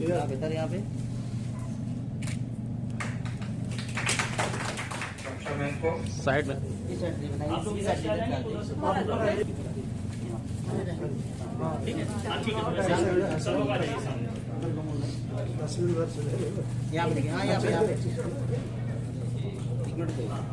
यहाँ पे सर, यहाँ पे साइड में इस साइड से बनाइए, इसी साइड से यहाँ पे देखिए। हाँ, यहाँ पे एक मिनट देखिए।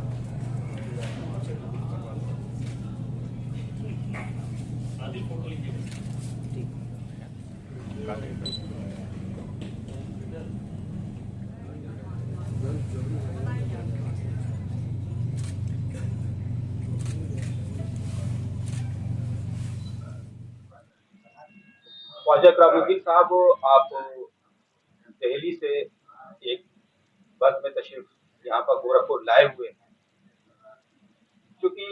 ख्वाजा इकरामुद्दीन साहब, आप दिल्ली से एक बस में तशरीफ यहाँ पर गोरखपुर लाए हुए हैं। क्योंकि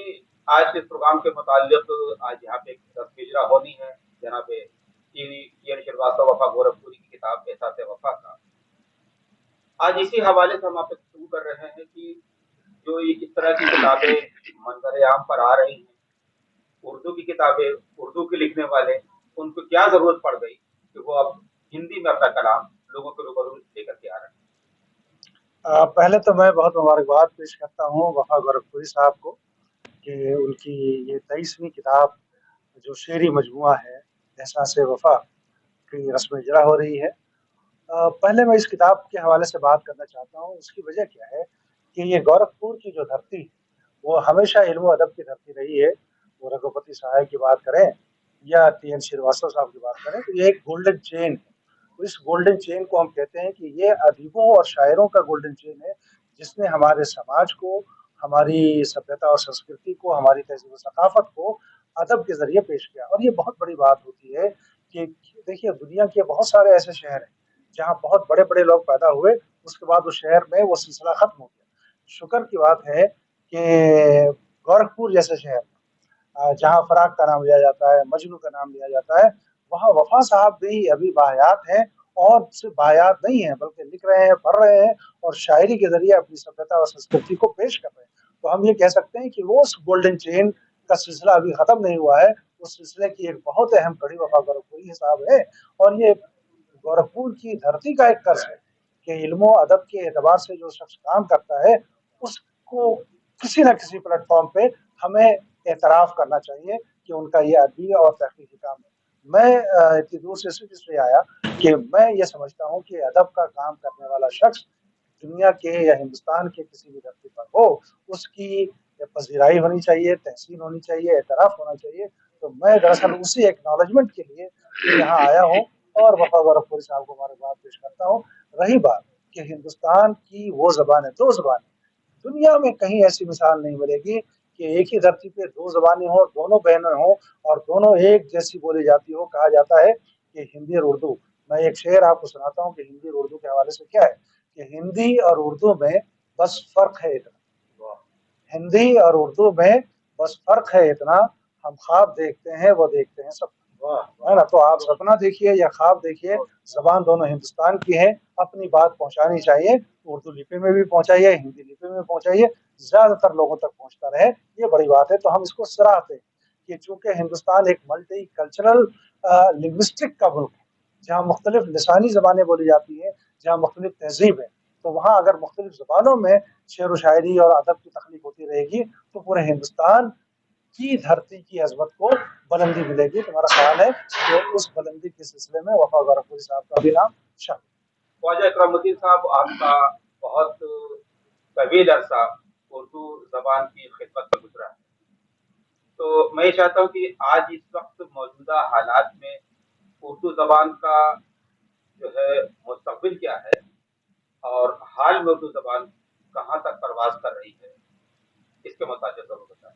आज के इस प्रोग्राम के मुतालिक आज यहाँ पे एक तस्वीर होनी है जनाब टी.एन. श्रीवास्तव वफा गोरखपुरी की किताब एहसास वफा का। आज इसी हवाले से हम आपसे शुरू कर रहे हैं कि जो ये इस तरह की किताबें मंजर आम पर आ रही हैं, उर्दू की किताबें, उर्दू के लिखने वाले, उनको क्या जरूरत पड़ गई कि वो अब हिंदी में अपना कलाम लोगों के रूबरू लेकर के आ रहे हैं। पहले तो मैं बहुत मुबारकबाद पेश करता हूँ वफा गोरखपुरी साहब को कि उनकी ये 23वीं किताब जो शेरी मजमुआ है एहसास वफा की रस्म इजरा हो रही है। पहले मैं इस किताब के हवाले से बात करना चाहता हूँ। उसकी वजह क्या है कि ये गोरखपुर की जो धरती है वो हमेशा इल्म अदब की धरती रही है। वो रघुपति सहाय की बात करें या टी.एन. श्रीवास्तव साहब की बात करें तो ये एक गोल्डन चेन है। तो इस गोल्डन चेन को हम कहते हैं कि ये अदीबों और शायरों का गोल्डन चेन है जिसने हमारे समाज को, हमारी सभ्यता और संस्कृति को, हमारी तहजीब और सकाफत को अदब के जरिए पेश किया। और ये बहुत बड़ी बात होती है कि देखिए दुनिया के बहुत सारे ऐसे शहर हैं जहाँ बहुत बड़े बड़े लोग पैदा हुए, उसके बाद उस शहर में वो सिलसिला खत्म हो गया। शुक्र की बात है कि गोरखपुर जैसे शहर जहाँ फराक का नाम लिया जाता है, मजनू का नाम लिया जाता है, वहाँ वफा साहब भी अभी बाहयात हैं। और सिर्फ बाहयात नहीं है बल्कि लिख रहे हैं, पढ़ रहे हैं और शायरी के जरिए अपनी सभ्यता और संस्कृति को पेश कर रहे हैं। तो हम ये कह सकते हैं कि वो उस गोल्डन चेन का सिलसिला अभी खत्म नहीं हुआ है। उस सिलसिले की एक बहुत अहम कड़ी वफा गोरखपुरी साहब है। और ये गोरखपुर की धरती का एक कर्ज है कि इल्मो अदब के एतबार से जो शख्स काम करता है उसको किसी न किसी प्लेटफॉर्म पे हमें एतराफ़ करना चाहिए कि उनका ये अदबी और तहकीकी काम है। मैं इतनी दूर से सिर्फ इसलिए आया कि मैं ये समझता हूँ कि अदब का काम करने वाला शख्स दुनिया के या हिंदुस्तान के किसी भी धरती पर हो, उसकी पज़ीराई होनी चाहिए, तहसीन होनी चाहिए, एतराफ़ होना चाहिए। तो मैं दरअसल उसी एक्नॉलेजमेंट के लिए यहाँ आया हूँ और वफा गोरखपुरी साहब को मुबारकबाद पेश करता हूँ। रही बात कि हिंदुस्तान की वो ज़बानें, 2 ज़बानें, दुनिया में कहीं ऐसी मिसाल नहीं मिलेगी कि एक ही धरती पे 2 ज़बानें हों, दोनों बहनें हों और दोनों एक जैसी बोली जाती हो। कहा जाता है कि हिंदी और उर्दू, मैं एक शेर आपको सुनाता हूँ कि हिंदी और उर्दू के हवाले से क्या है कि हिंदी और उर्दू में बस फ़र्क है इतना, हिंदी और उर्दू में बस फ़र्क है इतना, हम ख्वाब देखते हैं वो देखते हैं सपना। है ना? तो आप सपना देखिए या ख्वाब देखिए, ज़बान दोनों हिंदुस्तान की है। अपनी बात पहुँचानी चाहिए, उर्दू लिपि में भी पहुँचाइए, हिंदी लिपि में पहुँचाइए, ज़्यादातर लोगों तक पहुँचता रहे, ये बड़ी बात है। तो हम इसको सराहते हैं कि चूँकि हिंदुस्तान एक मल्टी कल्चरल लिंग्विस्टिक का मुल्क है, जहाँ मुख्तलिफ लिसानी ज़बानें बोली जाती हैं, जहाँ मुख्तलिफ तहज़ीब है, तो वहाँ अगर मुख्तलिफ ज़बानों में शेर व शायरी और अदब की तख्लीक होती रहेगी तो पूरे हिंदुस्तान की धरती की अज़मत को बुलंदी मिलेगी। तो हमारा ख्याल है कि उस बुलंदी के सिलसिले में वफा गोरखपुरी साहब का भी नाम शामिल। ख्वाजा इकरामुद्दीन साहब, आपका बहुत तवील अरसा उर्दू जबान की खिदमत में गुजरा है। तो मैं ये चाहता हूँ कि आज इस वक्त मौजूदा हालात में उर्दू जबान का जो है मुस्तकबिल क्या है और हाल में उर्दू जबान कहाँ तक परवाज कर रही है, इसके मुताबिक जरूर बताएं।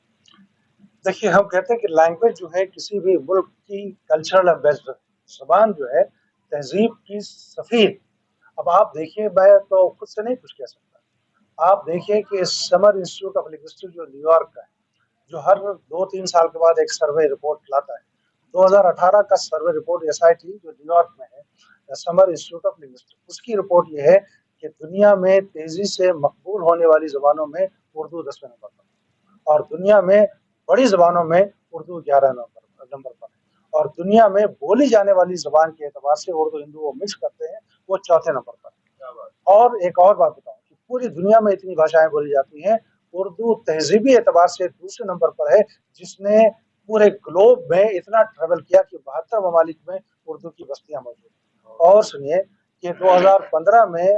देखिए हम कहते हैं कि लैंग्वेज जो है किसी भी मुल्क की कल्चरल एम्बेसडर, ज़बान जो है तहज़ीब की सफ़ीर। अब आप देखिए, मैं तो खुद से नहीं कुछ कह सकता। आप देखिए कि समर इंस्टीट्यूट ऑफ लिंग्विस्टिक्स जो न्यूयॉर्क का है, जो हर 2-3 साल के बाद एक सर्वे रिपोर्ट लाता है। 2018 का सर्वे रिपोर्ट एसआईटी जो न्यूयॉर्क में है, समर इंस्टीट्यूट ऑफ लिंग्विस्टिक्स, उसकी रिपोर्ट ये है कि दुनिया में तेजी से मकबूल होने वाली ज़बानों में उर्दू 10वें नंबर पर और दुनिया में बड़ी ज़बानों में उर्दू 11 नंबर पर है। और दुनिया में बोली जाने वाली जबान के एतबार से उर्दू हिंदू वो मिक्स करते हैं, वो चौथे नंबर पर है। और एक और बात बताऊं कि पूरी दुनिया में इतनी भाषाएं बोली जाती हैं, उर्दू तहजीबी एतबार से दूसरे नंबर पर है, जिसने पूरे ग्लोब में इतना ट्रेवल किया कि 72 ममालिक में उर्दू की बस्तियां मौजूद हैं। और सुनिए कि 2015 में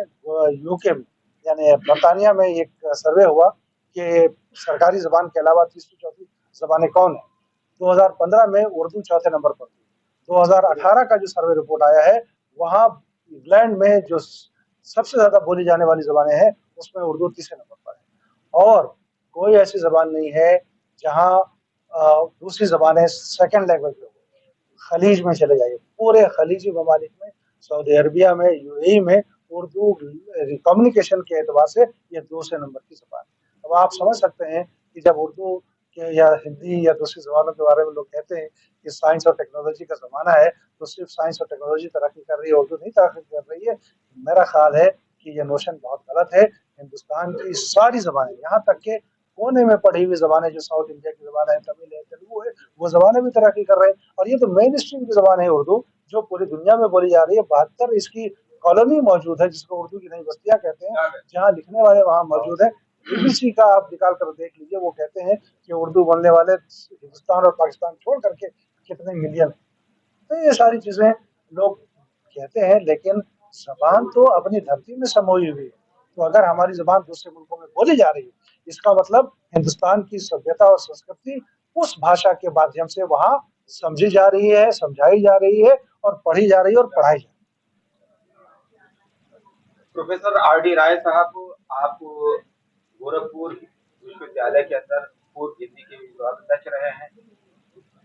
यूके में यानी बरतानिया में एक सर्वे हुआ कि सरकारी जबान के अलावा तीसरी चौथी जबानें कौन है। 2015 में उर्दू चौथे नंबर पर थी। 2018 का जो सर्वे रिपोर्ट आया है, वहां इंग्लैंड में जो सबसे ज्यादा बोली जाने वाली जबानें हैं, उसमें उर्दू तीसरे नंबर पर है। और कोई ऐसी जबान नहीं है जहां दूसरी जबानें सेकंड लैंग्वेज में हो। खलीज में चले जाइए, पूरे खलीजी ममालिक में, सऊदी अरबिया में, यूएई में उर्दू कम्युनिकेशन के एतबार से ये दूसरे नंबर की जबान है। अब आप समझ सकते हैं कि जब उर्दू के या हिंदी या दूसरी जबानों के बारे में लोग कहते हैं कि साइंस और टेक्नोलॉजी का जमाना है, तो सिर्फ साइंस और टेक्नोलॉजी तरक्की कर रही है, उर्दू नहीं तरक्की कर रही है। मेरा ख्याल है कि ये नोशन बहुत गलत है। हिंदुस्तान की सारी जबानें, यहाँ तक के कोने में पढ़ी हुई जबानें जो साउथ इंडिया की जबान है, तमिल है, तेलुगु है, वो जबानें भी तरक्की कर रहे हैं। और ये तो मेन स्ट्रीम की जबान है उर्दू, जो पूरी दुनिया में बोली जा रही है। 72 इसकी कॉलोनी मौजूद है, जिसको उर्दू की नई बस्तियां कहते हैं, जहाँ लिखने वाले वहां मौजूद है। बीबीसी का आप निकाल कर देख लीजिए, वो कहते हैं कि उर्दू बोलने वाले हिंदुस्तान और पाकिस्तान छोड़ करके कितने मिलियन है। तो ये सारी चीजें लोग कहते हैं, लेकिन जबान तो अपनी धरती में समोई हुई है। तो अगर हमारी जबान दूसरे मुल्कों में बोली जा रही है, इसका मतलब हिंदुस्तान की सभ्यता और संस्कृति उस भाषा के माध्यम से वहां समझी जा रही है, समझाई जा रही है, और पढ़ी जा रही है और पढ़ाई जा रही है। प्रोफेसर आर डी राय साहब, आप गोरखपुर विश्वविद्यालय के अंदर पूर्व हिंदी के विद्वान रहे हैं।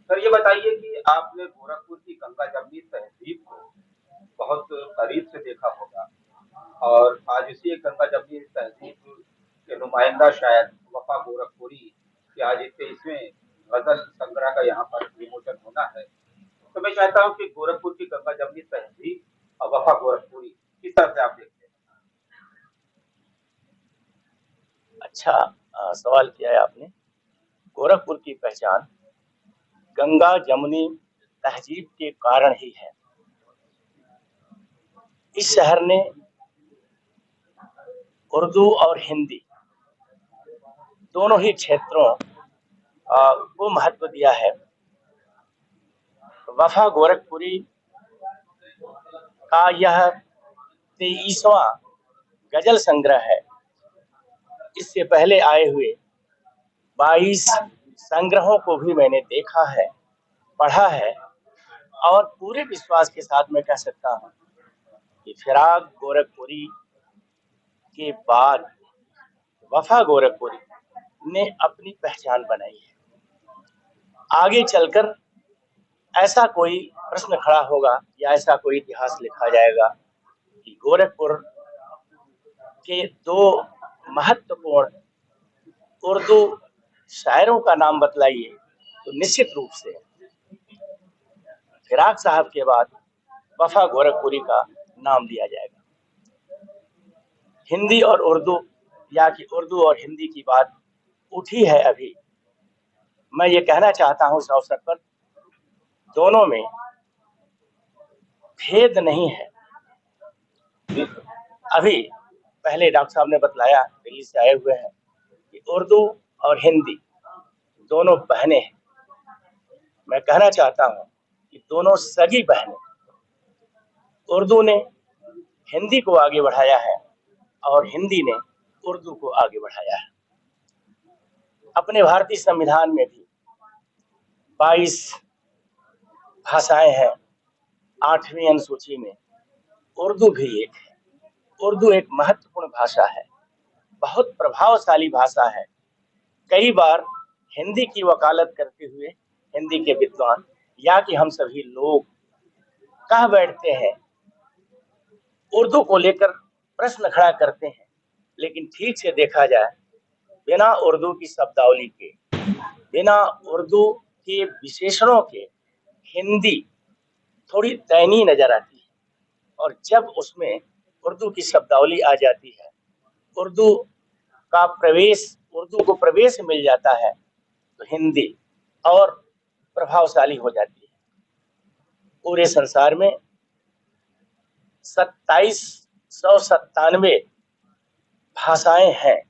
सर, ये बताइए कि आपने गोरखपुर की गंगा जमनी तहजीब को बहुत करीब से देखा होगा, और आज इसी गंगा जमनी तहजीब के नुमाइंदा शायद वफा गोरखपुरी के आज 23वें गजल संग्रह का यहाँ पर विमोचन होना है। तो मैं चाहता हूँ कि गोरखपुर की गंगा जमनी तहजीब और वफा गोरखपुरी किस तरह से आप देखते हैं? अच्छा सवाल किया है आपने। गोरखपुर की पहचान गंगा जमुनी तहजीब के कारण ही है। इस शहर ने उर्दू और हिंदी दोनों ही क्षेत्रों को महत्व दिया है। वफा गोरखपुरी का यह 23वां गजल संग्रह है। इससे पहले आए हुए 22 संग्रहों को भी मैंने देखा है, पढ़ा है, और पूरे विश्वास के साथ मैं कह सकता हूँ कि फिराक गोरखपुरी के बाद वफा गोरखपुरी ने अपनी पहचान बनाई है। आगे चलकर ऐसा कोई प्रश्न खड़ा होगा या ऐसा कोई इतिहास लिखा जाएगा कि गोरखपुर के दो महत्वपूर्ण उर्दू शायरों का नाम बतलाइए, तो निश्चित रूप से फिराक साहब के बाद वफा गोरखपुरी का नाम लिया जाएगा। हिंदी और उर्दू या कि उर्दू और हिंदी की बात उठी है अभी, मैं ये कहना चाहता हूँ इस अवसर पर, दोनों में भेद नहीं है। अभी पहले डॉक्टर साहब ने बतलाया, दिल्ली से आए हुए हैं, कि उर्दू और हिंदी दोनों बहनें हैं। मैं कहना चाहता हूँ कि दोनों सगी बहनें। उर्दू ने हिंदी को आगे बढ़ाया है और हिंदी ने उर्दू को आगे बढ़ाया है। अपने भारतीय संविधान में भी 22 भाषाएं हैं। 8वीं अनुसूची में उर्दू भी एक है। उर्दू एक महत्वपूर्ण भाषा है, बहुत प्रभावशाली भाषा है। कई बार हिंदी की वकालत करते हुए हिंदी के विद्वान या कि हम सभी लोग कह बैठते हैं, उर्दू को लेकर प्रश्न खड़ा करते हैं, लेकिन ठीक से देखा जाए, बिना उर्दू की शब्दावली के, बिना उर्दू के विशेषणों के हिंदी थोड़ी दयनीय नजर आती है। और जब उसमें उर्दू की शब्दावली आ जाती है, उर्दू का प्रवेश, उर्दू को प्रवेश मिल जाता है, तो हिंदी और प्रभावशाली हो जाती है। पूरे संसार में 2797 भाषाएं हैं।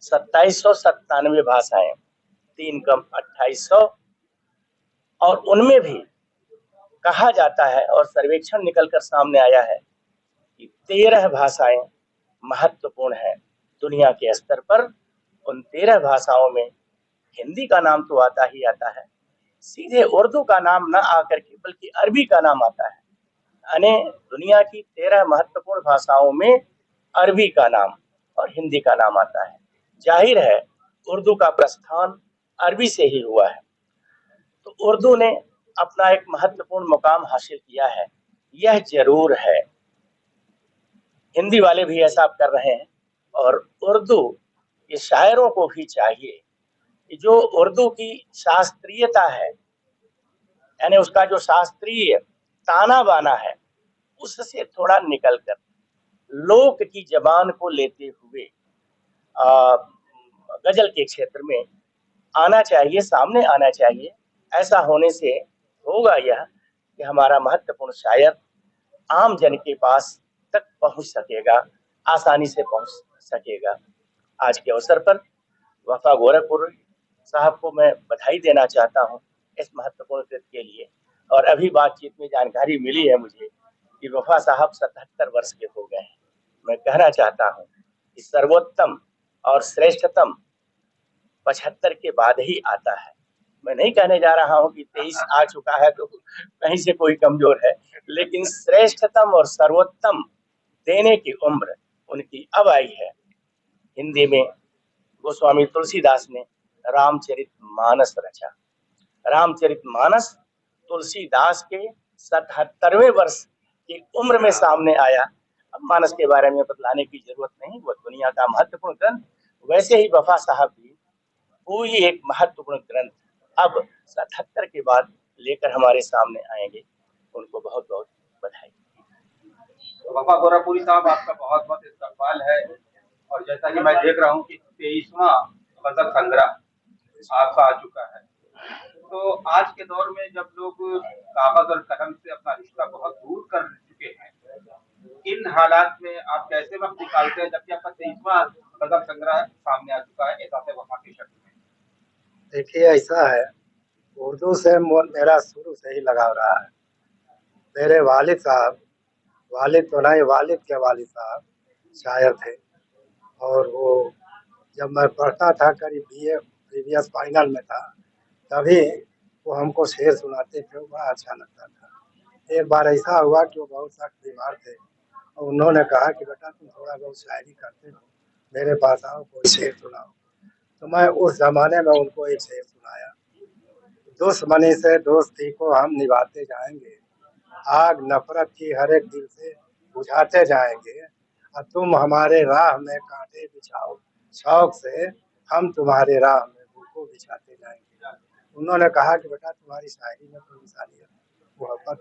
2797 भाषाएं, 3 कम 2800। और उनमें भी कहा जाता है और सर्वेक्षण निकलकर सामने आया है कि 13 भाषाएं महत्वपूर्ण हैं दुनिया के स्तर पर। उन 13 भाषाओं में हिंदी का नाम तो आता ही आता है, सीधे उर्दू का नाम न आकर के बल्कि अरबी का नाम आता है। यानी दुनिया की 13 महत्वपूर्ण भाषाओं में अरबी का नाम और हिंदी का नाम आता है। जाहिर है उर्दू का प्रस्थान अरबी से ही हुआ है। तो उर्दू ने अपना एक महत्वपूर्ण मुकाम हासिल किया है, यह जरूर है। हिंदी वाले भी ऐसा कर रहे हैं और उर्दू के शायरों को भी चाहिए कि जो उर्दू की शास्त्रीयता है, यानी उसका जो शास्त्रीय ताना बाना है, उससे थोड़ा निकलकर लोक की जबान को लेते हुए गजल के क्षेत्र में आना चाहिए, सामने आना चाहिए। ऐसा होने से होगा यह कि हमारा महत्वपूर्ण शायर आम जन के पास तक पहुंच सकेगा, आसानी से पहुंच सकेगा। आज के अवसर पर वफा गोरखपुर साहब को मैं बधाई देना चाहता हूं इस महत्वपूर्ण कृत्य के लिए। और अभी बातचीत में जानकारी मिली है मुझे कि वफा साहब 77 वर्ष के हो गए हैं। मैं कहना चाहता हूं कि सर्वोत्तम और श्रेष्ठतम 75 के बाद ही आता है। मैं नहीं कहने जा रहा हूं कि 23 आ चुका है तो कहीं से कोई कमजोर है, लेकिन श्रेष्ठतम और सर्वोत्तम देने की उम्र उनकी अब आई है। हिंदी में गोस्वामी तुलसीदास ने रामचरितमानस रचा। रामचरितमानस तुलसीदास के 77वें वर्ष की उम्र में सामने आया। अब मानस के बारे में बतलाने की जरूरत नहीं, वह दुनिया का महत्वपूर्ण ग्रंथ। वैसे ही वफा साहब भी कोई एक महत्वपूर्ण ग्रंथ अब 77 के बाद लेकर हमारे सामने आएंगे। उनको बहुत बहुत बधाई। तो वफा गोरखपुरी साहब, आपका बहुत बहुत इस्तकबाल है। और जैसा कि मैं देख रहा हूँ कि 23वां गजल संग्रह आपका आ चुका है। तो आज के दौर में जब लोग कागज और कलम से अपना रिश्ता बहुत दूर कर चुके हैं, इन हालात में आप कैसे वक्त निकालते हैं जबकि आपका 23वां गजल संग्रह सामने आ चुका है एहसास वफा के शब्द में? देखिए, ऐसा है, उर्दू से मेरा शुरू से ही लगाव रहा है। मेरे वालिद साहब, वालिद तो नहीं, वालिद के वालिद साहब शायर थे। और वो जब मैं पढ़ता था, करीब BA प्रीवियस फाइनल में था, तभी वो हमको शेर सुनाते थे, वो बड़ा अच्छा लगता था। एक बार ऐसा हुआ कि वो बहुत सख्त बीमार थे और उन्होंने कहा कि बेटा तुम थोड़ा बहुत शायरी करते हो, मेरे पास आओ, कोई शेर सुनाओ। तो मैं उस जमाने में उनको एक शेर सुनाया। दुश्मनी से दोस्ती को हम निभाते जाएंगे, आग नफरत की हर एक दिल से बुझाते जाएंगे, और तुम हमारे राह में कांटे बिछाओ, शौक से हम तुम्हारे राह में भूखों बिछाते जाएंगे। उन्होंने कहा कि बेटा तुम्हारी शायरी में तो इंसानियत, मोहब्बत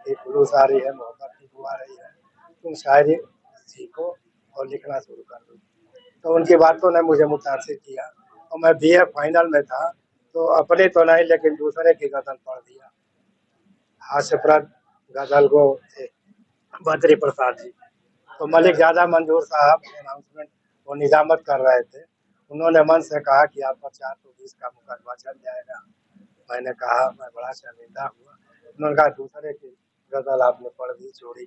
की खुलूस आ रही है, मोहब्बत की दुआ रही है, तुम शायरी सीखो और लिखना शुरू कर दो। तो उनकी बातों ने मुझे मुतासिर किया और मैं BA फाइनल में था, तो अपने तो नहीं लेकिन दूसरे की गजल पढ़ दिया। हास्यप्रद गजल को थे बद्री प्रसाद जी। तो मलिक ज़्यादा मंजूर साहब अनाउंसमेंट वो निजामत कर रहे थे, उन्होंने मन से कहा कि आप पर 420 का मुकदमा चल जाएगा। मैंने कहा, मैं बड़ा शर्मिंदा हुआ। उन्होंने कहा दूसरे की गजल आपने पढ़ दी, चोरी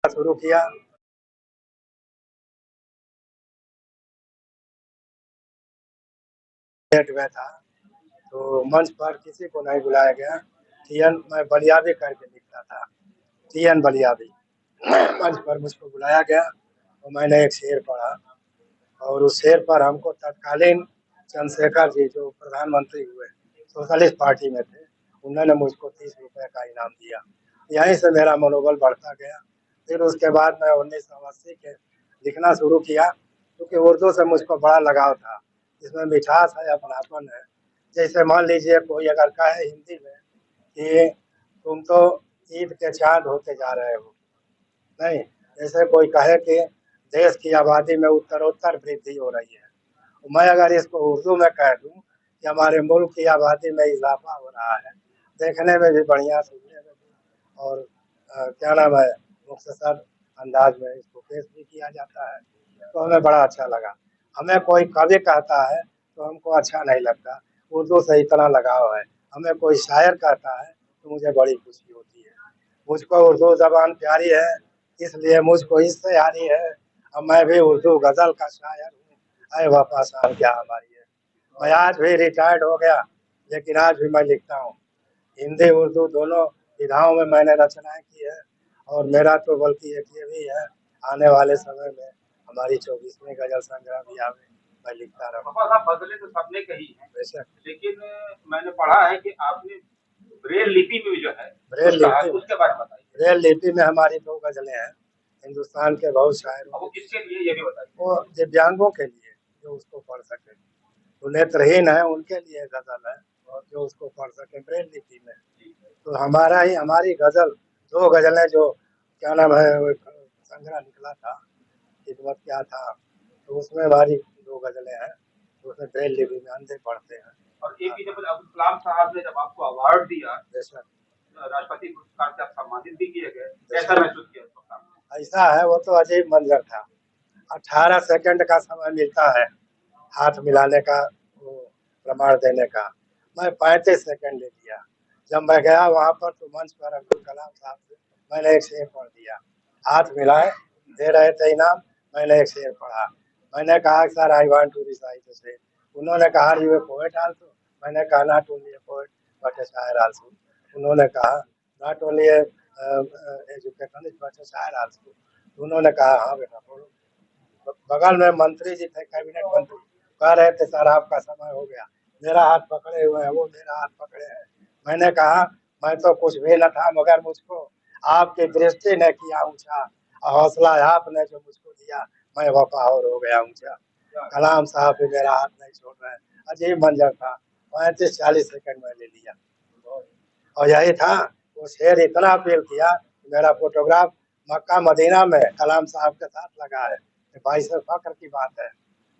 शुरू किया। सेट में था तो मंच पर किसी को नहीं बुलाया गया। मैं बलियाबी करके लिखता था, TN बलियाबी। मंच पर मुझको बुलाया गया और मैंने एक शेर पढ़ा और उस शेर पर हमको तत्कालीन चंद्रशेखर जी जो प्रधानमंत्री हुए, सोशलिस्ट पार्टी में थे, उन्होंने मुझको 30 रुपए का इनाम दिया। यहीं से मेरा मनोबल बढ़ता गया। फिर उसके बाद मैं 1980 के लिखना शुरू किया, क्योंकि उर्दू से मुझको बड़ा लगाव था। इसमें मिठास है, अपनापन है। जैसे मान लीजिए कोई अगर कहे हिंदी में कि तुम तो ईद के चाँद होते जा रहे हो, नहीं, जैसे कोई कहे कि देश की आबादी में उत्तरोत्तर वृद्धि हो रही है। मैं अगर इसको उर्दू में कह दूं कि हमारे मुल्क की आबादी में इजाफा हो रहा है, देखने में भी बढ़िया, सुनने में भी, और क्या नाम है, मुख्तसर अंदाज में इसको पेश भी किया जाता है, तो हमें बड़ा अच्छा लगा। हमें कोई कवि कहता है तो हमको अच्छा नहीं लगता, उर्दू से इतना लगाव है। हमें कोई शायर कहता है तो मुझे बड़ी खुशी होती है। मुझको उर्दू ज़बान प्यारी है, इसलिए मुझको इससे यारी है। अब मैं भी उर्दू गज़ल का शायर हूँ, ऐ वफ़ा शान क्या हमारी है। मैं आज भी रिटायर्ड हो गया, लेकिन आज भी मैं लिखता हूँ। हिंदी उर्दू दोनों विधाओं में मैंने रचनाएं की है, और मेरा तो बल्कि एक ये भी है, आने वाले समय में हमारी 24वीं गजल संग्रह भी आवे, मैं लिखता रहूँ। वफा साहब, गजलें तो सबने कही हैं, बेशक। लेकिन मैंने पढ़ा है कि आपने ब्रेल लिपि में भी जो है ब्रेल कुछ कहा है, लिपि उसके बारे में बताइए। ब्रेल लिपि में हमारी 2 गज़लें हैं, हिंदुस्तान के बहुत शायरों अब वो की। किसके लिए ये भी बताइए। वो दिव्यांगों के लिए, जो उसको पढ़ सके, जो नेत्रहीन है उनके लिए गज़ल है, और जो उसको पढ़ सके ब्रेल लिपि में। तो हमारी गज़ल 2 गज़लें, जो क्या नाम है, वो संग्रह निकला था, खिदमत क्या था, तो उसमें हमारी 2 गज़लें हैं, तो उसमें ब्रेल लिपि में अंधे पढ़ते हैं। और एपीजे अब्दुल कलाम साहब ने जब आपको अवार्ड दिया, बेशक। राष्ट्रपति पुरस्कार से आप सम्मानित भी किए गए, कैसा महसूस किया उस वक्त आपने? ऐसा है, वो तो अजीब मंजर था। 18 सेकंड का समय मिलता है हाथ मिलाने का, वो प्रमाण देने का। मैं 35 सेकंड ले लिया। जब मैं गया वहाँ पर, तो मंच पर अब्दुल कलाम साहब से मैंने एक शेर पढ़ दिया। हाथ मिलाए, दे रहे थे इनाम, मैंने एक शेर पढ़ा। मैंने कहा sir, I want to recite the शेर। उन्होंने कहा यू ए पोएट आल्सो। मैंने कहा not only a poet but a शायर आल्सो। उन्होंने कहा not only a educationist but a शायर आल्सो। उन्होंने कहा हाँ बेटा पढ़ो। बगल में मंत्री जी थे, कैबिनेट मंत्री, कह रहे थे सर आपका समय हो गया। मेरा हाथ पकड़े हुए हैं, वो मेरा हाथ पकड़े हैं। मैंने कहा मैं तो कुछ भी न था, मगर मुझको आपकी दृष्टि ने किया ऊंचा, और हौसला आपने जो मुझको दिया, मैं वफा और हो गया ऊंचा। कलाम साहब भी मेरा हाथ नहीं छोड़ रहे हैं। अजीब मंजर था। 35-40 सेकंड में ले लिया, और यही था। वो शेर इतना अपील किया, मेरा फोटोग्राफ मक्का मदीना में कलाम साहब के साथ लगा है। भाई से फख्र की बात है,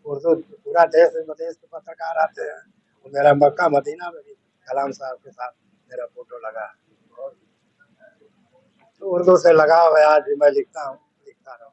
उर्दू पूरा देश विदेश के पत्रकार आते हैं, और मेरा मक्का मदीना में भी कलाम साहब के साथ मेरा फोटो लगा है। तो उर्दू से लगाव है, आज भी मैं लिखता हूँ, लिखता रहूँ।